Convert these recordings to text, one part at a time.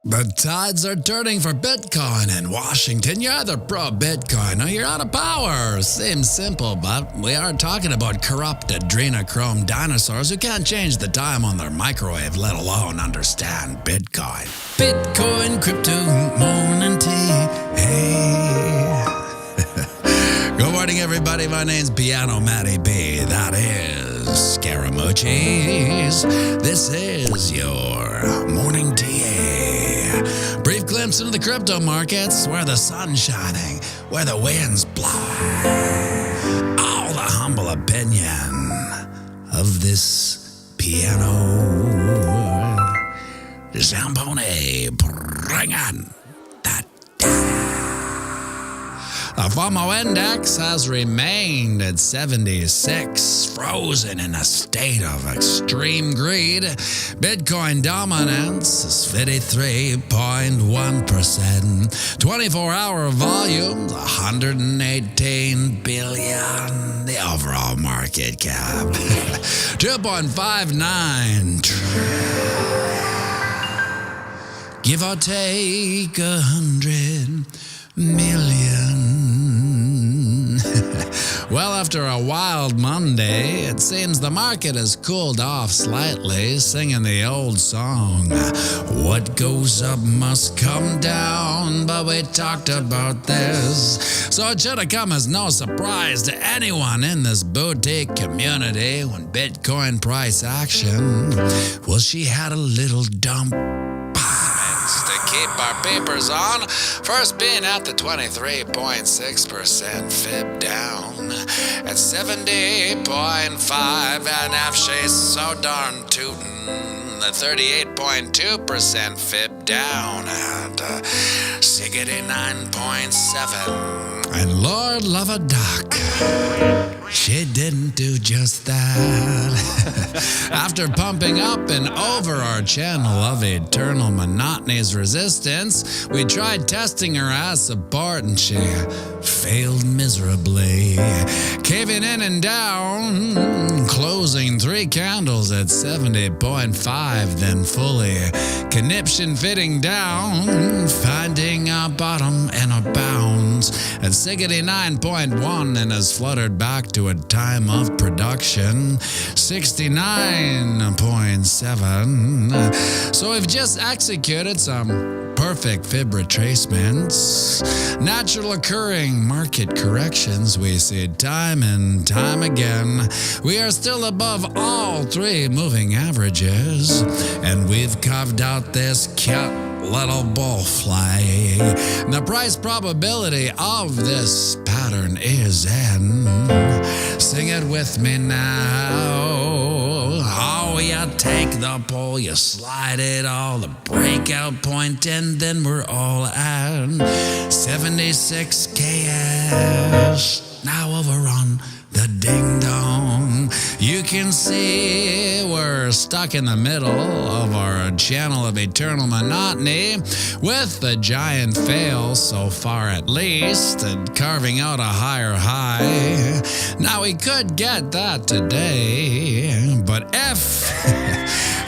The tides are turning for Bitcoin in Washington. You're either pro-Bitcoin or you're out of power. Seems simple, but we are talking about corrupt adrenochrome dinosaurs who can't change the time on their microwave, let alone understand Bitcoin. Bitcoin, crypto, morning tea. Hey. Good morning, everybody. My name's pianomattyb. That is Scaramucci's. This is your morning tea. Brief glimpse into the crypto markets, where the sun's shining, where the winds blow. All the humble opinion of this piano Zampone. Bring on that. The FOMO index has remained at 76, frozen in a state of extreme greed. Bitcoin dominance is 53.1%. 24-hour volume, 118 billion. The overall market cap, 2.59 trillion. Give or take 100 million. Well, after a wild Monday, it seems the market has cooled off slightly, singing the old song, what goes up must come down, but we talked about this. So it should have come as no surprise to anyone in this boutique community when Bitcoin price action, well, she had a little dump to keep our papers on. First being at the 23.6% fib down at 70.5, and if she's so darn tootin', the 38.2% fib down at 69.7. And Lord love a duck, she didn't do just that. After pumping up and over our channel of eternal monotony's resistance, we tried testing her as support and she failed miserably. Caving in and down, closing 3 candles at 70.5, then fully conniption fitting down, finding a bottom and a bounce at 69.1, and has fluttered back to a time of production 69.7. So we've just executed some perfect fib retracements, natural occurring market corrections we see time and time again. We are still above all 3 moving averages, and we've carved out this cute little bullfly. The price probability of this pattern is N. Sing it with me now. Oh, you take the pole, you slide it all, the breakout point, and then we're all at 76K-ish. Now over on the ding-dong. You can see we're stuck in the middle of our channel of eternal monotony, with the giant fail so far at least, and carving out a higher high. Now we could get that today, but if,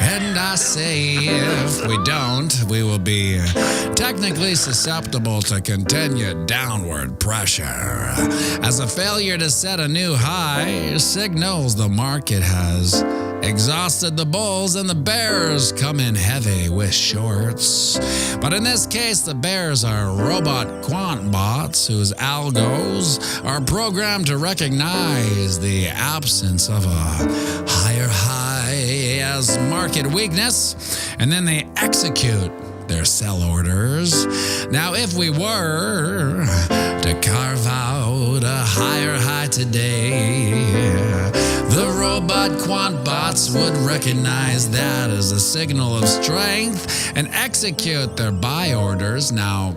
and I say if we don't, we will be technically susceptible to continued downward pressure, as a failure to set a new high signals the market has exhausted the bulls and the bears come in heavy with shorts. But in this case, the bears are robot quant bots whose algos are programmed to recognize the absence of a higher high as market weakness, and then they execute their sell orders. Now, if we were to carve out a higher high today, the robot quant bots would recognize that as a signal of strength and execute their buy orders. Now,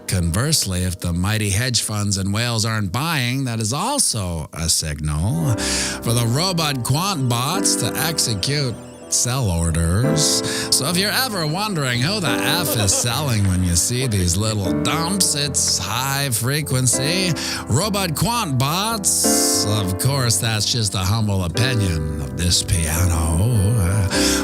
conversely, if the mighty hedge funds and whales aren't buying, that is also a signal for the robot quant bots to execute sell orders. So if you're ever wondering who the F is selling when you see these little dumps, it's high frequency robot quant bots. Of course, that's just a humble opinion of this piano.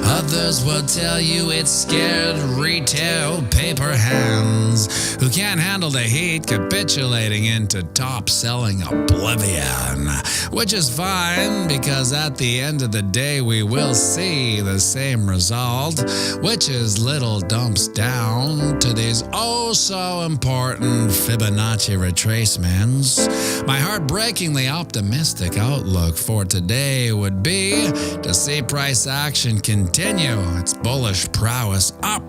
Others will tell you it's scared retail paper hands who can't handle the heat, capitulating into top-selling oblivion, which is fine because at the end of the day we will see the same result, which is little dumps down to these oh so important Fibonacci retracements. My heartbreakingly optimistic outlook for today would be to see price action continue its bullish prowess up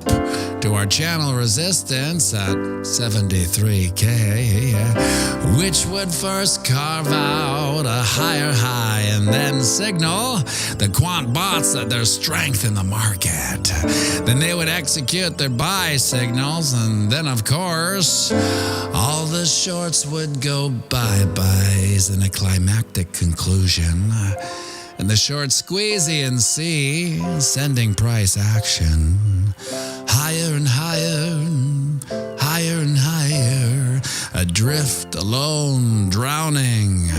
to our channel resistance at 73K, which would first carve out a higher high and then signal the quant bots that there's strength in the market. Then they would execute their buy signals, and then of course all the shorts would go bye-byes in a climactic conclusion. And the short squeezy and see sending price action higher and higher, higher and higher, adrift, alone, drowning.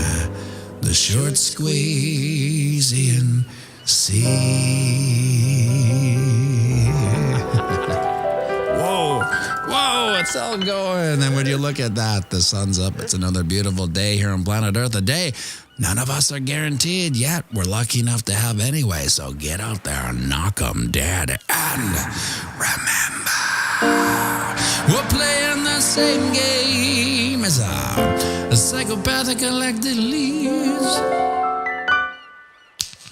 The short squeezy and see. Whoa, it's all going. And when you look at that, the sun's up. It's another beautiful day here on planet Earth. A day none of us are guaranteed yet. We're lucky enough to have anyway. So get out there and knock 'em dead. And remember, we're playing the same game as a psychopathic elected leads.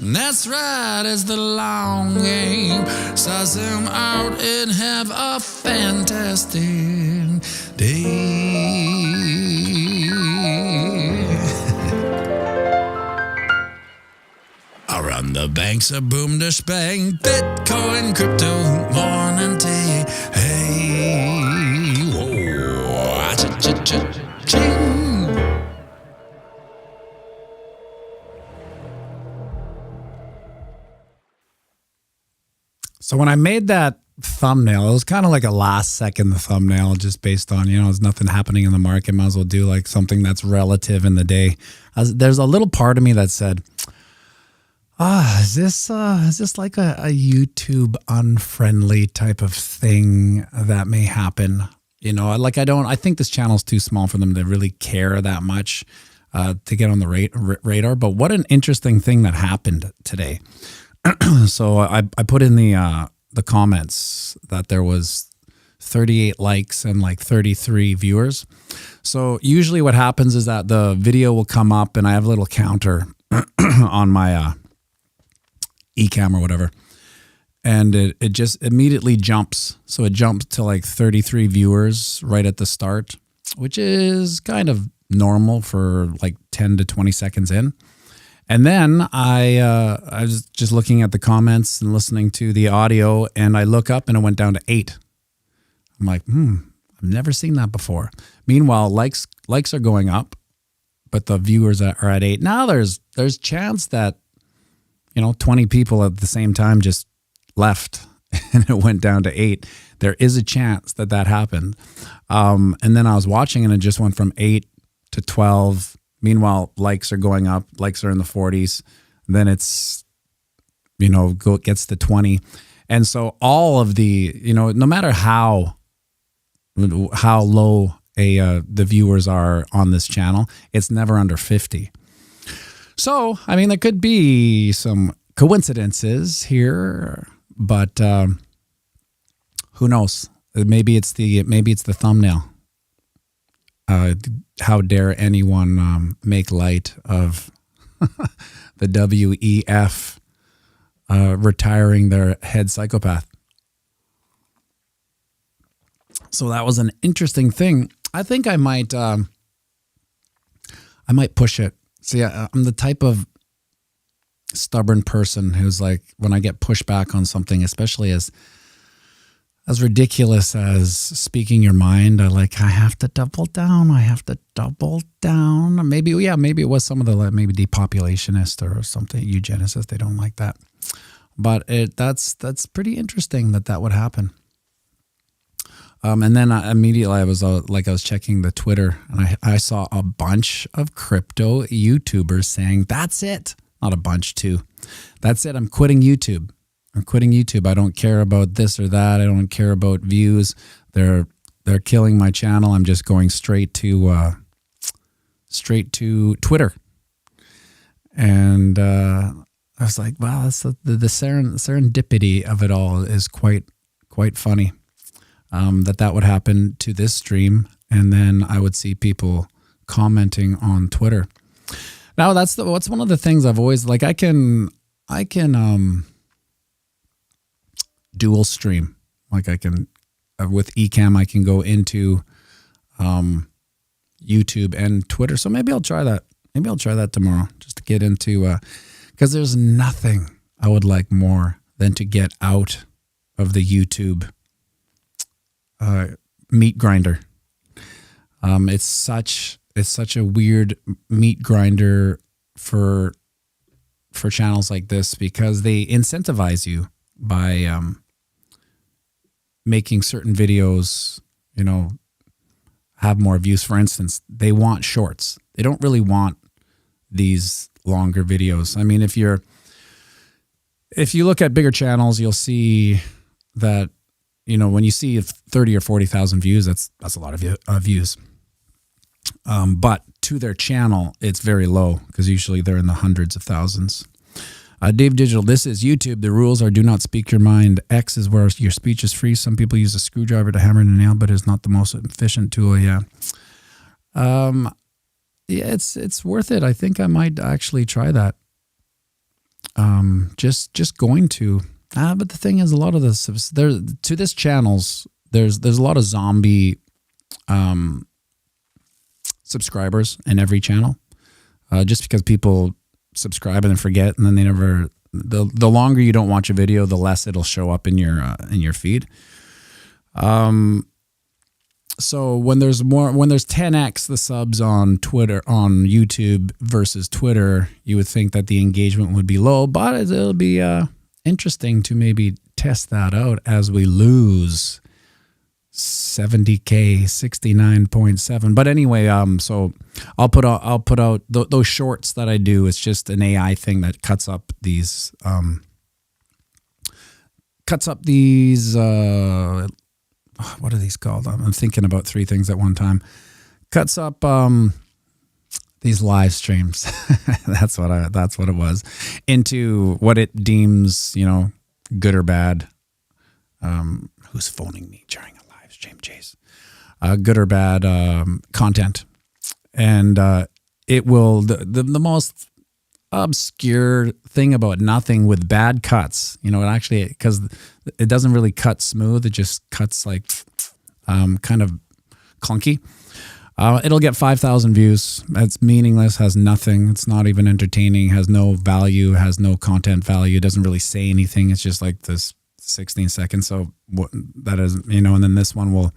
That's right, it's the long game. Suss him out and have a fantastic day. Around the banks of boom to spang, Bitcoin, crypto, morning tea. Hey, whoa, cha-cha-cha-ching. So when I made that thumbnail, it was kind of like a last second thumbnail just based on, there's nothing happening in the market. Might as well do like something that's relative in the day. There's a little part of me that said, is this like a YouTube unfriendly type of thing that may happen? I think this channel's too small for them to really care that much to get on the radar. But what an interesting thing that happened today. So I put in the comments that there was 38 likes and like 33 viewers. So usually what happens is that the video will come up and I have a little counter on my eCam or whatever. And it just immediately jumps. So it jumps to like 33 viewers right at the start, which is kind of normal for like 10 to 20 seconds in. And then I was just looking at the comments and listening to the audio, and I look up and it went down to 8. I'm like, I've never seen that before. Meanwhile, likes are going up, but the viewers are at 8. Now there's chance that 20 people at the same time just left and it went down to 8. There is a chance that happened. And then I was watching and it just went from 8 to 12. Meanwhile, likes are going up. Likes are in the 40s. Then it's, gets to 20. And so all of the, no matter how low the viewers are on this channel, it's never under 50. So, there could be some coincidences here, but who knows? Maybe it's the thumbnail. How dare anyone make light of the WEF retiring their head psychopath? So that was an interesting thing. I think I might push it. See, I'm the type of stubborn person who's like, when I get pushed back on something, especially as ridiculous as speaking your mind, I have to double down. Maybe it was some of the maybe depopulationists or something, eugenicists. They don't like that. But that's pretty interesting that would happen. And then immediately I was checking the Twitter, and I saw a bunch of crypto YouTubers saying, "That's it." Not a bunch, too. "That's it. I'm quitting YouTube. I don't care about this or that. I don't care about views. They're killing my channel. I'm just going straight to Twitter." And I was like, wow, that's the serendipity of it all is quite funny. That would happen to this stream, and then I would see people commenting on Twitter. Now what's one of the things I've always like. I can dual stream. Like I can with Ecamm, I can go into YouTube and Twitter. So maybe I'll try that. Maybe I'll try that tomorrow, just to get into because there's nothing I would like more than to get out of the YouTube meat grinder. It's such a weird meat grinder for channels like this, because they incentivize you by making certain videos, have more views. For instance, they want shorts. They don't really want these longer videos. I mean, if you look at bigger channels, you'll see that, when you see 30 or 40,000 views, that's a lot of views. But to their channel, it's very low, because usually they're in the hundreds of thousands. Dave Digital, this is YouTube. The rules are do not speak your mind. X is where your speech is free. Some people use a screwdriver to hammer in a nail, but it's not the most efficient tool. Yeah. Yeah, it's worth it. I think I might actually try that. Just going to. But the thing is, a lot of this to this channels, there's a lot of zombie subscribers in every channel. Just because people subscribe and then forget, and then they never. The longer you don't watch a video, the less it'll show up in your feed. So when there's 10x the subs on YouTube versus Twitter, you would think that the engagement would be low, but it'll be interesting to maybe test that out as we lose 70K, 69.7. But anyway, so I'll put out those shorts that I do. It's just an AI thing that cuts up these what are these called? I'm thinking about three things at one time. Cuts up these live streams. That's what it was, into what it deems, good or bad. Who's phoning me during a live stream, Chase? Good or bad content, and it will the most obscure thing about nothing with bad cuts. It actually, because it doesn't really cut smooth. It just cuts like kind of clunky. It'll get 5,000 views. It's meaningless, has nothing. It's not even entertaining, has no value, has no content value. It doesn't really say anything. It's just like this 16 seconds. So what that is, and then this one will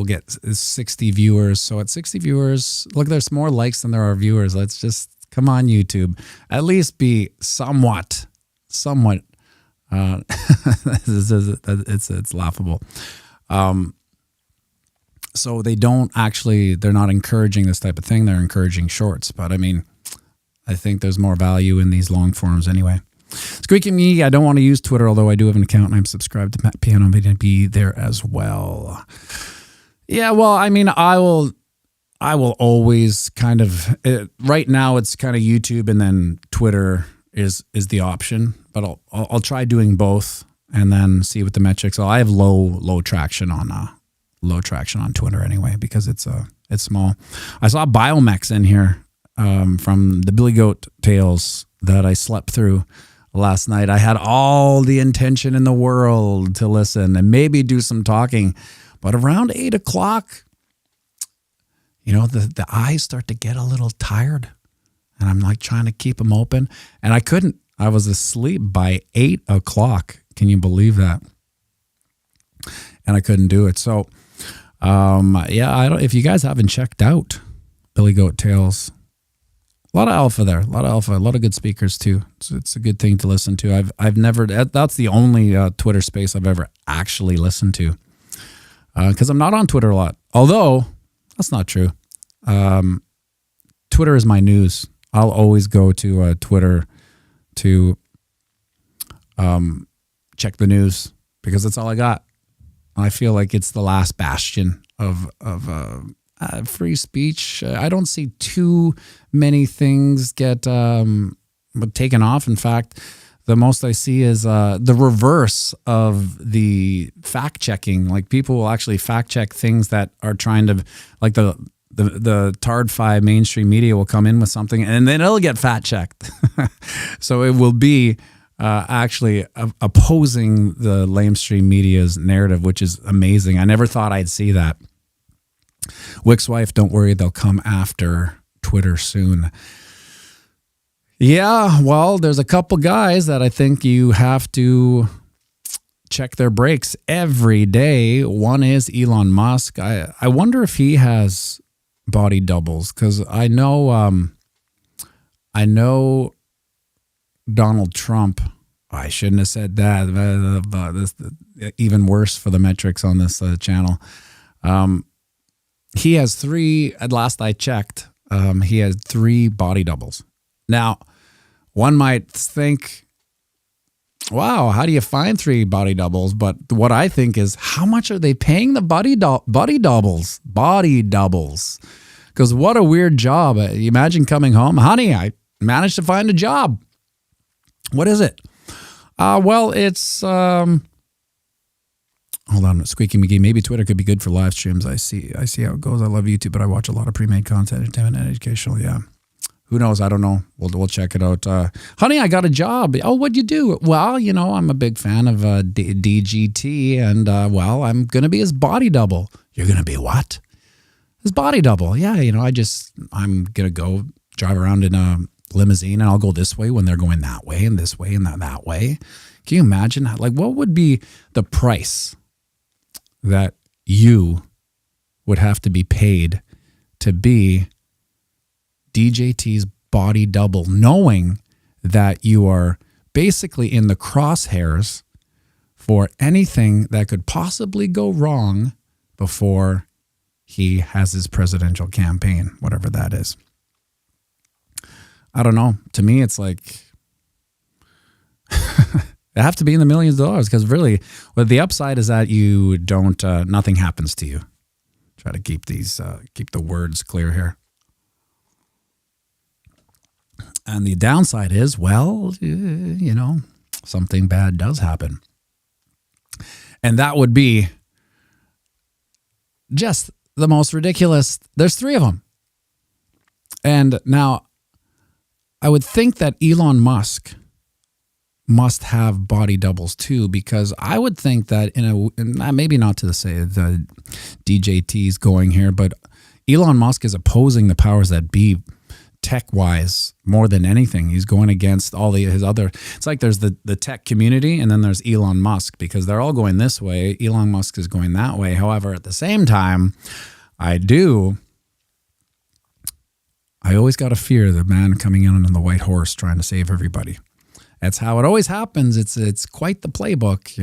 get 60 viewers. So at 60 viewers, look, there's more likes than there are viewers. Let's just, come on, YouTube, at least be somewhat. It's laughable. So they're not encouraging this type of thing. They're encouraging shorts. But I mean, I think there's more value in these long forms anyway. Squeaky me, I don't want to use Twitter, although I do have an account and I'm subscribed to pianomattyb there as well. Yeah, well, I mean, I will always kind of, right now it's kind of YouTube, and then Twitter is the option, but I'll try doing both and then see what the metrics are. I have low traction on Twitter anyway, because it's small. I saw Biomex in here from the Billy Goat Tales that I slept through last night. I had all the intention in the world to listen and maybe do some talking, but around 8 o'clock, the eyes start to get a little tired, and I'm like trying to keep them open, and I couldn't. I was asleep by 8 o'clock. Can you believe that? And I couldn't do it. So, if you guys haven't checked out Billy Goat Tales, A lot of alpha there. A lot of alpha. A lot of good speakers too. It's a good thing to listen to. I've never. That's the only Twitter space I've ever actually listened to. Because I'm not on Twitter a lot. Although that's not true. Twitter is my news. I'll always go to Twitter to check the news because that's all I got. I feel like it's the last bastion of free speech. I don't see too many things get taken off. In fact, the most I see is the reverse of the fact checking. Like people will actually fact check things that are trying to, like the TARD5 mainstream media will come in with something and then it'll get fact checked. So it will be actually opposing the lamestream media's narrative, which is amazing. I never thought I'd see that. Wick's wife, don't worry, they'll come after Twitter soon. Yeah, well, there's a couple guys that I think you have to check their brakes every day. One is Elon Musk. I wonder if he has body doubles, because I know Donald Trump. I shouldn't have said that. This, even worse for the metrics on this channel. He has 3, at last I checked, he has 3 body doubles. Now, one might think, wow, how do you find 3 body doubles? But what I think is, how much are they paying the body doubles? Body doubles. Because what a weird job. You imagine coming home, honey, I managed to find a job. What is it? Well, it's... Hold on, Squeaky McGee. Maybe Twitter could be good for live streams. I see how it goes. I love YouTube, but I watch a lot of pre-made content, entertainment, and educational. Yeah. Who knows? I don't know. We'll check it out. Honey, I got a job. Oh, what'd you do? Well, I'm a big fan of DGT, and well, I'm gonna be his body double. You're gonna be what? His body double. Yeah, I'm gonna go drive around in a limousine, and I'll go this way when they're going that way, and this way, and that way. Can you imagine? Like, what would be the price that you would have to be paid to be DJT's body double, knowing that you are basically in the crosshairs for anything that could possibly go wrong before he has his presidential campaign, whatever that is. I don't know. To me, it's like... They have to be in the millions of dollars, because really, well, the upside is that you don't, nothing happens to you. Try to keep the words clear here. And the downside is, well, something bad does happen. And that would be just the most ridiculous. There's 3 of them. And now, I would think that Elon Musk must have body doubles too, because I would think that maybe not to say the DJT's going here, but Elon Musk is opposing the powers that be tech-wise more than anything. He's going against all his other... It's like there's the tech community, and then there's Elon Musk, because they're all going this way. Elon Musk is going that way. However, at the same time, I always got to fear the man coming in on the white horse trying to save everybody. That's how it always happens. It's quite the playbook.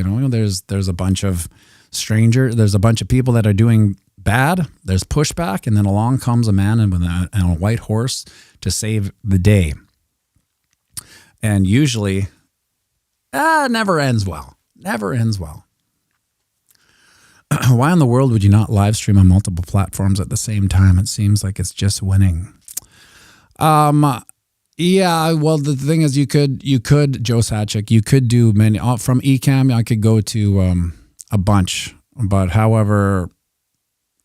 There's a bunch of there's a bunch of people that are doing bad. There's pushback, and then along comes a man on a white horse to save the day. And usually, never ends well. Never ends well. Why in the world would you not live stream on multiple platforms at the same time? It seems like it's just winning. Yeah, well, the thing is, you could, Joe Satchik, you could do many, from Ecamm, I could go to a bunch, but however,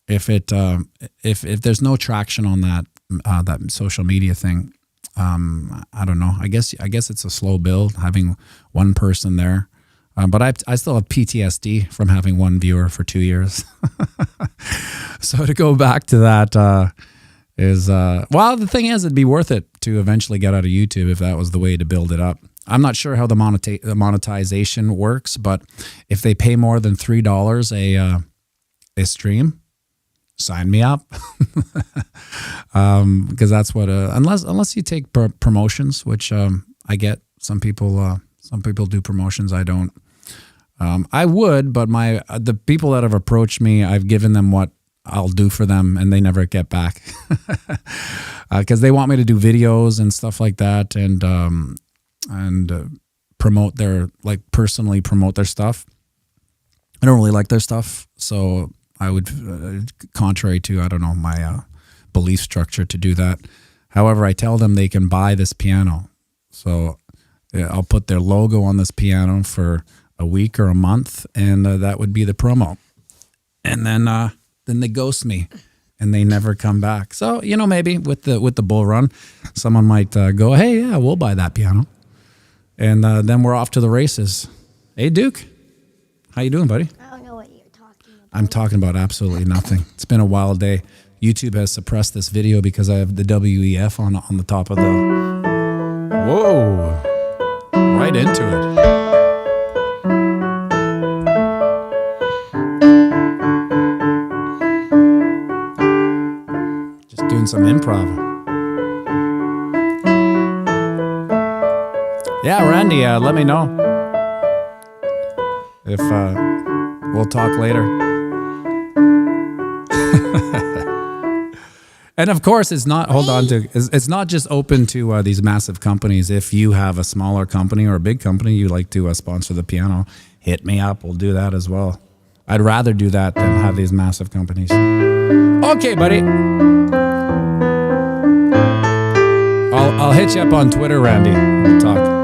if there's no traction on that social media thing, I don't know, I guess it's a slow build, having one person there, but I still have PTSD from having one viewer for 2 years. So to go back to that, well, the thing is, it'd be worth it to eventually get out of YouTube if that was the way to build it up. I'm not sure how the monetization works, but if they pay more than $3 a stream, sign me up. Because that's what unless you take promotions, which I get. Some people do promotions. I don't. I would, but the people that have approached me, I've given them what I'll do for them, and they never get back because they want me to do videos and stuff like that, and promote personally promote their stuff. I don't really like their stuff, so I would, contrary to my belief structure, to do that. However, I tell them they can buy this piano, so I'll put their logo on this piano for a week or a month, and that would be the promo. And then they ghost me, and they never come back. So maybe with the bull run, someone might go, "Hey, yeah, we'll buy that piano," and then we're off to the races. Hey, Duke, how you doing, buddy? I don't know what you're talking about. I'm talking about absolutely nothing. It's been a wild day. YouTube has suppressed this video because I have the WEF on the top of the. Whoa! Right into it. Just doing some improv. Yeah, Randy, let me know if we'll talk later. And of course, it's not. It's not just open to these massive companies. If you have a smaller company or a big company you like to sponsor the piano, hit me up. We'll do that as well. I'd rather do that than have these massive companies. Okay, buddy. I'll hit you up on Twitter, Randy. We'll talk.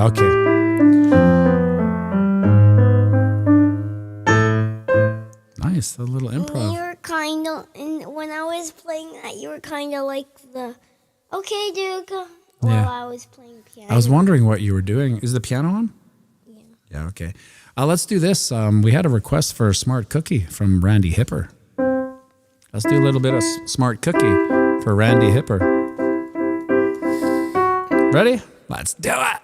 Okay. Nice, a little improv. You were kind of, when I was playing that, you were kind of like okay, Duke, while I was playing piano. I was wondering what you were doing. Is the piano on? Yeah. Yeah, okay. Let's do this. We had a request for a smart cookie from Randy Hipper. Let's do a little bit of smart cookie for Randy Hipper. Ready? Let's do it.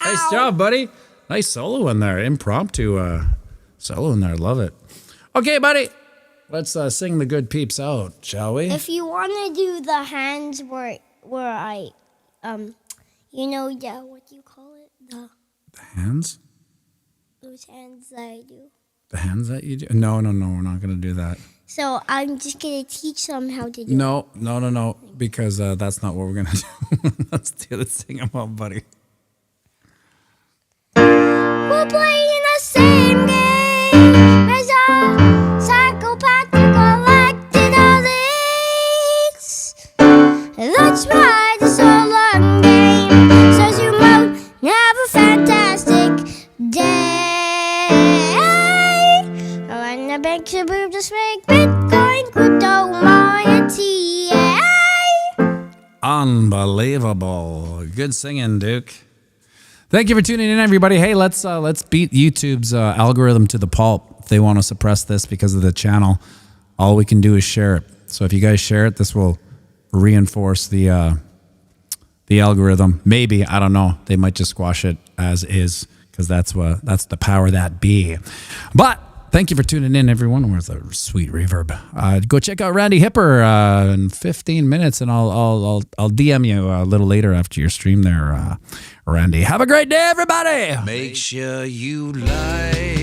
Nice job, buddy. Nice solo in there. Impromptu solo in there. Love it. Okay, buddy. Let's sing the good peeps out, shall we? If you want to do the hands where I, what do you call it? The hands? Those hands that I do. The hands that you do? No, we're not going to do that. So I'm just going to teach them how to do No, because that's not what we're going to do. Let's do the sing about, buddy. We're playing the same game as a psychopathic elected elites. That's why the SOLANA game says you must have a fantastic day. When the banks are moved to make Bitcoin, crypto, moiety. Unbelievable. Good singing, Duke. Thank you for tuning in, everybody. Hey, let's beat YouTube's algorithm to the pulp. If they want to suppress this because of the channel, all we can do is share it. So if you guys share it, this will reinforce the algorithm. Maybe, I don't know. They might just squash it as is because that's the power that be. But thank you for tuning in, everyone. Where's the sweet reverb? Go check out Randy Hipper in 15 minutes, and I'll DM you a little later after your stream there, Randy. Have a great day, everybody. Make sure you like